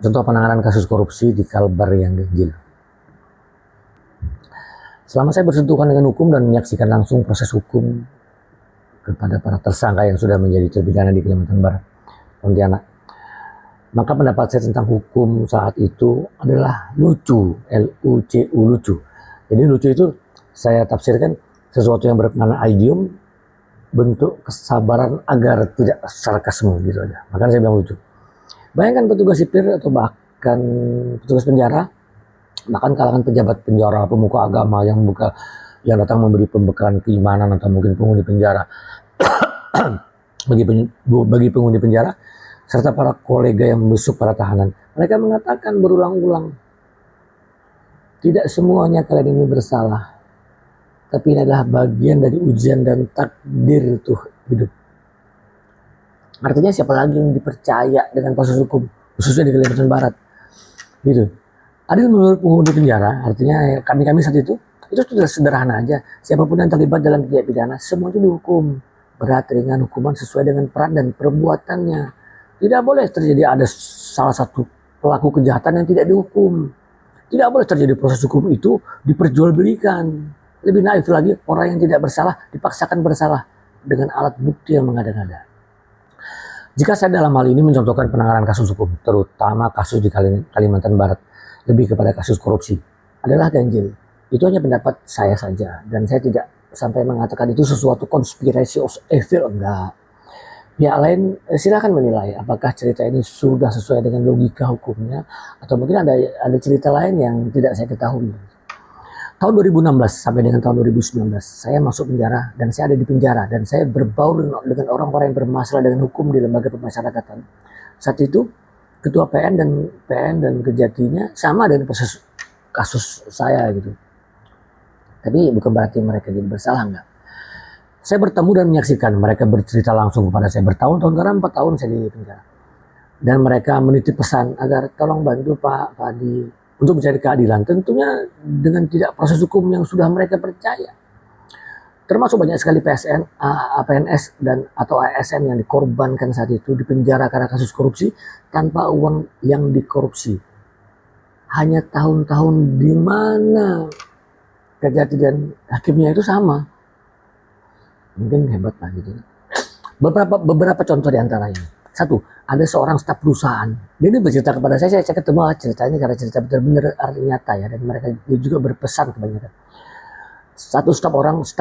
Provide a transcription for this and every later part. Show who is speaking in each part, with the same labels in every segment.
Speaker 1: Contoh penanganan kasus korupsi di Kalbar yang ganjil. Selama saya bersentuhan dengan hukum dan menyaksikan langsung proses hukum kepada para tersangka yang sudah menjadi terpidana di Kalimantan Barat, Pontianak, maka pendapat saya tentang hukum saat itu adalah lucu, L-U-C-U, lucu. Jadi lucu itu saya tafsirkan sesuatu yang bermakna idiom, bentuk kesabaran agar tidak sarkasme gitu aja. Makanya saya bilang lucu. Bayangkan petugas sipir atau bahkan petugas penjara, bahkan kalangan pejabat penjara, pemuka agama yang datang memberi pembekalan keimanan atau mungkin penghuni penjara bagi penghuni penjara serta para kolega yang membesuk para tahanan. Mereka mengatakan berulang-ulang, tidak semuanya kalian ini bersalah, tapi ini adalah bagian dari ujian dan takdir tuh hidup. Artinya siapa lagi yang dipercaya dengan proses hukum, khususnya di Kalimantan Barat, gitu. Adil menurut penghuni penjara, artinya kami saat itu sudah sederhana aja. Siapapun yang terlibat dalam tindak pidana, semuanya dihukum berat ringan hukuman sesuai dengan peran dan perbuatannya. Tidak boleh terjadi ada salah satu pelaku kejahatan yang tidak dihukum. Tidak boleh terjadi proses hukum itu diperjualbelikan. Lebih naif lagi, orang yang tidak bersalah dipaksakan bersalah dengan alat bukti yang mengada-ngada. Jika saya dalam hal ini mencontohkan penanganan kasus hukum, terutama kasus di Kalimantan Barat, lebih kepada kasus korupsi, adalah ganjil. Itu hanya pendapat saya saja, dan saya tidak sampai mengatakan itu sesuatu konspirasi of evil, enggak. Pihak lain silakan menilai apakah cerita ini sudah sesuai dengan logika hukumnya, atau mungkin ada cerita lain yang tidak saya ketahui. Tahun 2016 sampai dengan tahun 2019 saya masuk penjara dan saya ada di penjara dan saya berbaur dengan orang-orang yang bermasalah dengan hukum di lembaga pemasyarakatan. Saat itu ketua PN dan Kejatinya sama dengan proses kasus saya gitu. Tapi bukan berarti mereka jadi bersalah, enggak. Saya bertemu dan menyaksikan mereka bercerita langsung kepada saya bertahun-tahun, karena 4 tahun saya di penjara. Dan mereka menitip pesan agar tolong bantu Pak Adi untuk mencari keadilan, tentunya dengan tidak proses hukum yang sudah mereka percaya. Termasuk banyak sekali PSN, APNS dan atau ASN yang dikorbankan saat itu di penjara karena kasus korupsi tanpa uang yang dikorupsi. Hanya tahun-tahun di mana Kejati dan hakimnya itu sama. Mungkin hebat lah gitu. Beberapa contoh diantaranya. Satu, ada seorang staf perusahaan. Dia ini bercerita kepada saya ketemu ceritanya karena cerita benar-benar nyata ya, dan mereka juga berpesan kebanyakan. Satu staf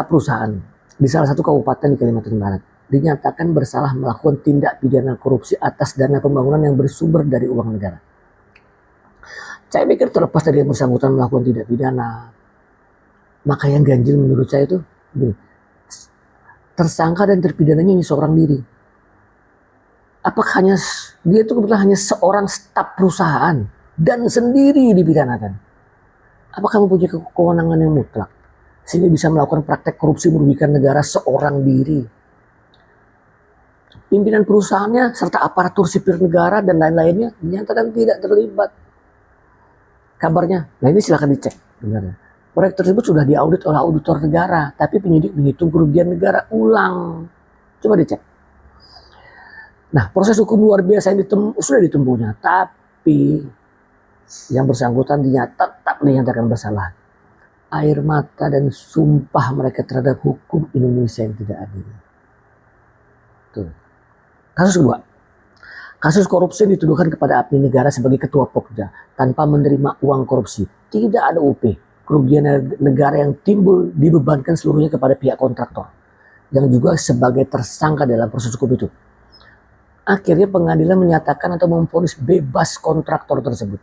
Speaker 1: perusahaan di salah satu kabupaten di Kalimantan Barat dinyatakan bersalah melakukan tindak pidana korupsi atas dana pembangunan yang bersumber dari uang negara. Saya pikir terlepas dari yang bersangkutan melakukan tindak pidana, maka yang ganjil menurut saya itu gini, tersangka dan terpidananya ini seorang diri. Apakah dia itu kebetulan hanya seorang staf perusahaan dan sendiri dipidanakan? Apakah mempunyai kewenangan yang mutlak sehingga bisa melakukan praktek korupsi merugikan negara seorang diri? Pimpinan perusahaannya serta aparatur sipil negara dan lain-lainnya dinyatakan tidak terlibat. Kabarnya, nah ini silahkan dicek benar. Proyek tersebut sudah diaudit oleh auditor negara, tapi penyidik menghitung kerugian negara ulang. Coba dicek. Nah, proses hukum luar biasa yang sudah ditempuhnya, tapi yang bersangkutan tetap dinyatakan bersalah. Air mata dan sumpah mereka terhadap hukum Indonesia yang tidak adil. Tuh. Kasus kedua, kasus korupsi yang dituduhkan kepada abdi negara sebagai ketua Pokja tanpa menerima uang korupsi. Tidak ada UP. Kerugian negara yang timbul dibebankan seluruhnya kepada pihak kontraktor yang juga sebagai tersangka dalam proses hukum itu. Akhirnya pengadilan menyatakan atau memvonis bebas kontraktor tersebut.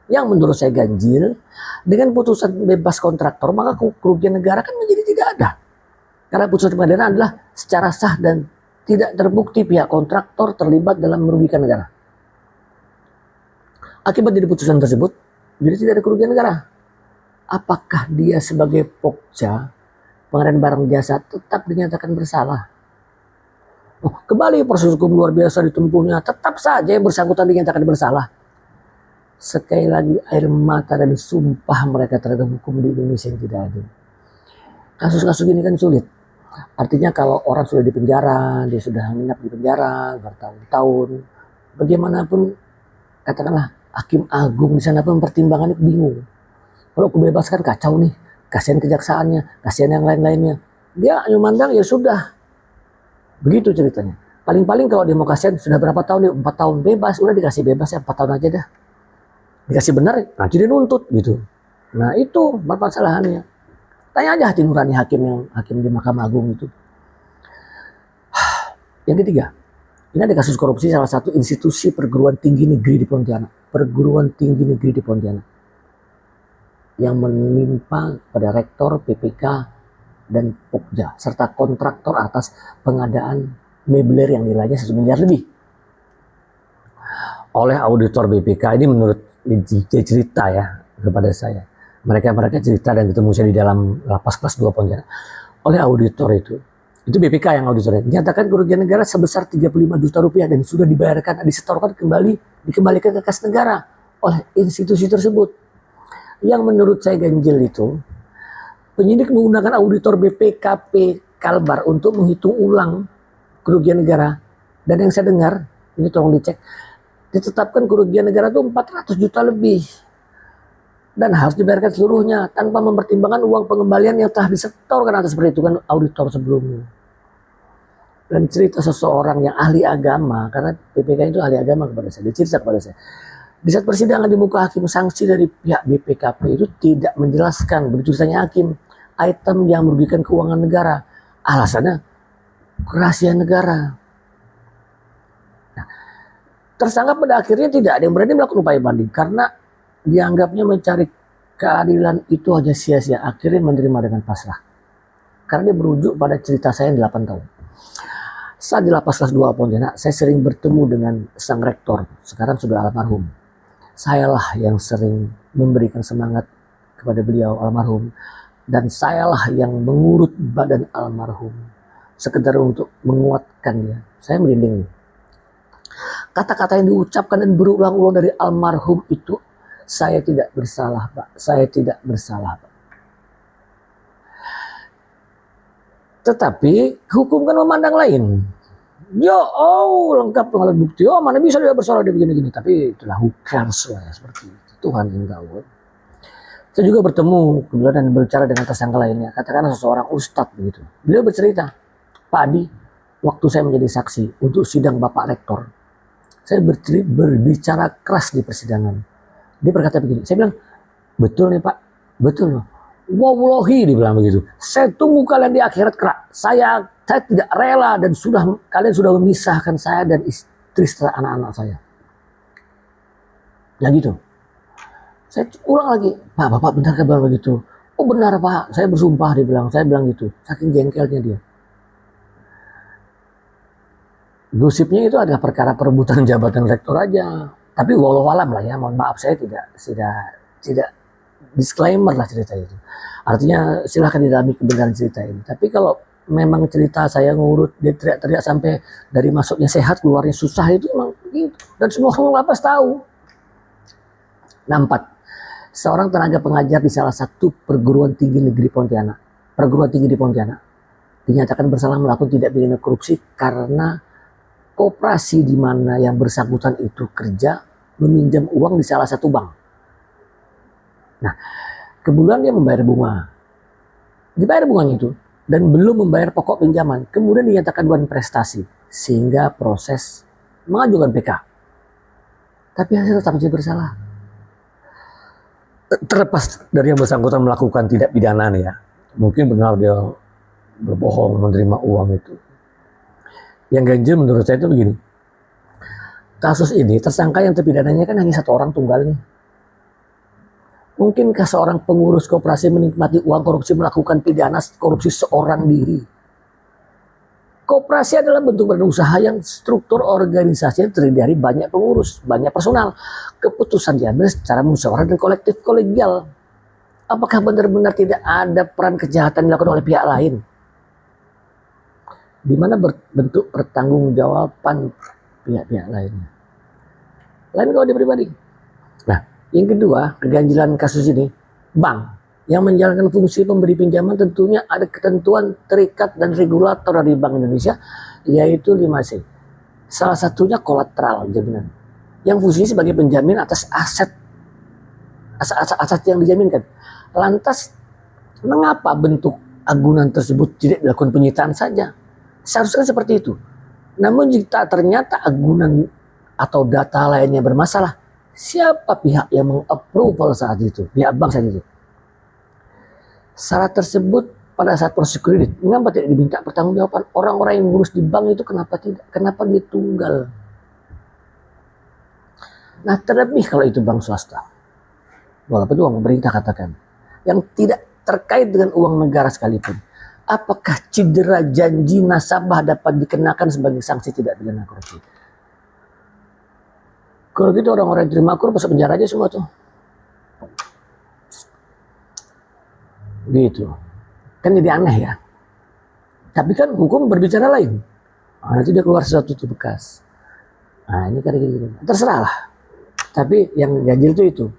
Speaker 1: Yang menurut saya ganjil, dengan putusan bebas kontraktor maka kerugian negara kan menjadi tidak ada. Karena putusan pengadilan adalah secara sah dan tidak terbukti pihak kontraktor terlibat dalam merugikan negara. Akibat dari putusan tersebut, jadi tidak ada kerugian negara. Apakah dia sebagai Pokja, pengadaan barang jasa, tetap dinyatakan bersalah? Oh, kembali proses hukum luar biasa ditempuhnya, tetap saja yang bersangkutan dinyatakan bersalah. Sekali lagi air mata dan sumpah mereka terhadap hukum di Indonesia yang tidak adil. Kasus-kasus ini kan sulit. Artinya kalau orang sudah di penjara, dia sudah menginap di penjara bertahun-tahun, bagaimanapun katakanlah Hakim agung di sana pun pertimbangannya bingung. Kalau aku bebaskan kacau nih, kasihan kejaksaannya, kasihan yang lain-lainnya. Dia hanya memandang ya sudah, begitu ceritanya. Paling-paling kalau dia mau kasihan sudah berapa tahun dia 4 tahun bebas, udah dikasih bebas ya 4 tahun aja dah. Dikasih benar nanti dia nuntut gitu. Nah itu permasalahannya. Tanya aja hati nurani hakim di Mahkamah Agung itu. Yang ketiga, ini ada kasus korupsi salah satu institusi perguruan tinggi negeri di Pontianak. Perguruan tinggi negeri di Pontianak. Yang menimpa pada rektor PPK dan Pokja serta kontraktor atas pengadaan mebler yang nilainya 1 miliar lebih. Oleh auditor BPK ini menurut cerita ya kepada saya. Mereka cerita dan ketemu saya di dalam lapas kelas 2 Pontianak. Oleh auditor itu BPK yang auditornya, dinyatakan kerugian negara sebesar 35 juta rupiah dan sudah dibayarkan, disetorkan kembali, dikembalikan ke kas negara oleh institusi tersebut. Yang menurut saya ganjil itu, penyidik menggunakan auditor BPKP Kalbar untuk menghitung ulang kerugian negara. Dan yang saya dengar, ini tolong dicek, ditetapkan kerugian negara itu 400 juta lebih. Dan harus dibayarkan seluruhnya tanpa mempertimbangkan uang pengembalian yang telah disetorkan atas perhitungan auditor sebelumnya. Dan cerita seseorang yang ahli agama, karena PPK itu ahli agama kepada saya, dia cerita kepada saya. Di saat persidangan di muka hakim, sanksi dari pihak BPKP itu tidak menjelaskan, begitu ditanya hakim, item yang merugikan keuangan negara. Alasannya kerahasiaan negara. Nah, tersangka pada akhirnya tidak ada yang berani melakukan upaya banding karena dianggapnya mencari keadilan itu hanya sia-sia. Akhirnya menerima dengan pasrah. Karena dia merujuk pada cerita saya yang 8 tahun. Saat di lapas kelas 2 Pontianak, saya sering bertemu dengan sang rektor, sekarang sudah almarhum. Sayalah yang sering memberikan semangat kepada beliau almarhum. Dan sayalah yang mengurut badan almarhum. Sekedar untuk menguatkan dia. Saya merinding nih. Kata-kata yang diucapkan dan berulang-ulang dari almarhum itu, saya tidak bersalah, Pak. Saya tidak bersalah, Pak. Tetapi hukum kan memandang lain. Lengkap dengan alat bukti. Mana bisa dia bersalah dia begini-gini. Tapi itulah who cares lah, seperti itu. Tuhan yang tahu. Saya juga bertemu kemudian dan berbicara dengan tersangka lainnya. Katakanlah seseorang ustadz begitu. Beliau bercerita, Pak Adi, waktu saya menjadi saksi untuk sidang Bapak Rektor, saya berbicara keras di persidangan. Dia berkata begini, saya bilang, betul nih Pak, betul. Wallahi dibilang begitu. Saya tunggu kalian di akhirat kelak. Saya tidak rela dan kalian sudah memisahkan saya dan istri serta anak-anak saya. Ya gitu. Saya ulang lagi, Pak, Bapak benar kan bilang begitu? Oh benar Pak, saya bersumpah dibilang. Saya bilang gitu. Saking jengkelnya dia. Gosipnya itu adalah perkara perebutan jabatan rektor aja. Tapi walau alam lah ya, mohon maaf saya tidak disclaimer lah cerita itu. Artinya silahkan didalami kebenaran cerita ini. Tapi kalau memang cerita saya ngurut, dia teriak-teriak sampai dari masuknya sehat keluarnya susah, itu memang begitu. Dan semua orang lapas tahu. Nah, 4. Seorang tenaga pengajar di salah satu perguruan tinggi negeri Pontianak. Perguruan tinggi di Pontianak. Dinyatakan bersalah melakukan tindak pidana korupsi karena koperasi di mana yang bersangkutan itu kerja meminjam uang di salah satu bank. Nah, kemudian dia membayar bunga. Dibayar bunganya itu dan belum membayar pokok pinjaman. Kemudian dinyatakan bukan prestasi sehingga proses mengajukan PK. Tapi hasil tetap saja bersalah. Terlepas dari yang bersangkutan melakukan tindak pidana nih ya. Mungkin benar dia berbohong menerima uang itu. Yang ganjil menurut saya itu begini. Kasus ini tersangka yang terpidananya kan hanya satu orang tunggal nih. Mungkinkah seorang pengurus koperasi menikmati uang korupsi melakukan pidana korupsi seorang diri? Koperasi adalah bentuk badan usaha yang struktur organisasinya terdiri dari banyak pengurus, banyak personal. Keputusan diambil secara musyawarah dan kolektif kolegial. Apakah benar-benar tidak ada peran kejahatan dilakukan oleh pihak lain? Di mana bentuk pertanggungjawaban pihak-pihak lainnya? Lain kalau dia pribadi. Nah, yang kedua, keganjilan kasus ini, bank yang menjalankan fungsi pemberi pinjaman tentunya ada ketentuan terikat dan regulator dari Bank Indonesia, yaitu 5C. Salah satunya kolateral jaminan. yang fungsinya sebagai penjamin atas aset yang dijaminkan. Lantas mengapa bentuk agunan tersebut tidak dilakukan penyitaan saja? Seharusnya seperti itu. Namun jika ternyata agunan atau data lainnya bermasalah, siapa pihak yang mengapproval saat itu? Pihak bank saat itu. Syarat tersebut pada saat proses kredit, mengapa tidak diminta pertanggungjawaban orang-orang yang ngurus di bank itu? Kenapa tidak? Kenapa dia tunggal? Nah, terlebih kalau itu bank swasta, walaupun uang pemerintah katakan, yang tidak terkait dengan uang negara sekalipun, apakah cedera janji nasabah dapat dikenakan sebagai sanksi tidak pidana korupsi? Kalau gitu orang-orang yang terima kur masuk penjara aja semua tuh. Gitu. Kan jadi aneh ya. Tapi kan hukum berbicara lain. Nah, nanti dia keluar sesuatu itu bekas. Nah ini kan gitu. Terserah lah. Tapi yang ganjil itu.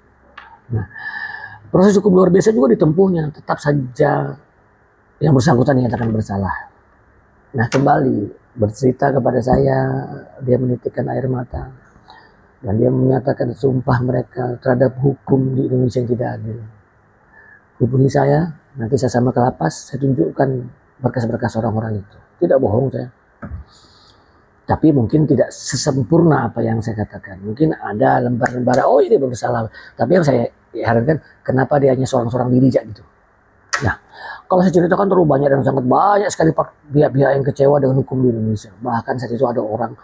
Speaker 1: Nah, proses hukum luar biasa juga ditempuhnya. Tetap saja yang bersangkutan dinyatakan bersalah. Nah kembali bercerita kepada saya, dia menitikkan air mata. Dan dia menyatakan sumpah mereka terhadap hukum di Indonesia yang tidak adil. Hubungi saya, nanti saya sama ke lapas, saya tunjukkan berkas-berkas orang-orang itu. Tidak bohong saya. Tapi mungkin tidak sesempurna apa yang saya katakan. Mungkin ada lembar-lembar, oh ini bersalah. Tapi yang saya herankan, kenapa dia hanya seorang-seorang diri gitu. Nah, kalau saya ceritakan terlalu banyak dan sangat banyak sekali pihak-pihak yang kecewa dengan hukum di Indonesia. Bahkan saat itu ada orang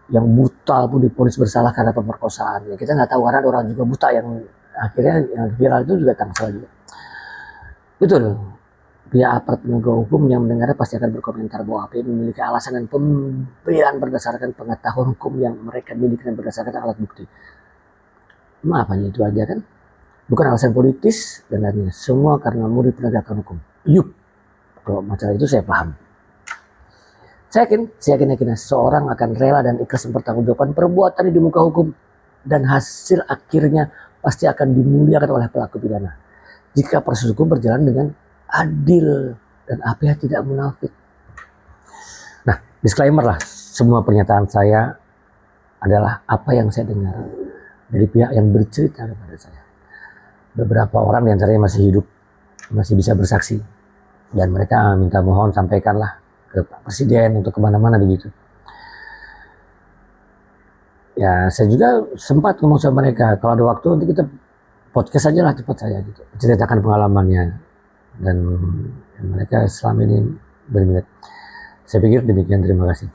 Speaker 1: yang buta pun diponis bersalah karena pemerkosaan. Ya, kita nggak tahu karena ada orang juga buta yang akhirnya yang viral itu juga tanggal juga. Betul. Pihak aparat penegak hukum yang mendengarnya pasti akan berkomentar bahwa API memiliki alasan dan pembelaan berdasarkan pengetahuan hukum yang mereka miliki dan berdasarkan alat bukti. Maaf hanya itu aja kan? Bukan alasan politis dan lainnya. Semua karena murid penegakan hukum. Yuk, kalau masalah itu saya paham. Saya yakin seseorang akan rela dan ikhlas mempertanggungjawabkan perbuatan di muka hukum dan hasil akhirnya pasti akan dimuliakan oleh pelaku pidana. Jika proses hukum berjalan dengan adil dan APH tidak munafik. Nah, disclaimer lah, semua pernyataan saya adalah apa yang saya dengar dari pihak yang bercerita kepada saya. Beberapa orang diantaranya masih hidup, masih bisa bersaksi, dan mereka minta mohon sampaikanlah ke Pak Presiden untuk kemana-mana begitu. Ya, saya juga sempat ngomong sama mereka, kalau ada waktu nanti kita podcast aja lah cepat saya gitu, ceritakan pengalamannya. Dan mereka selama ini berminat. Saya pikir demikian, terima kasih.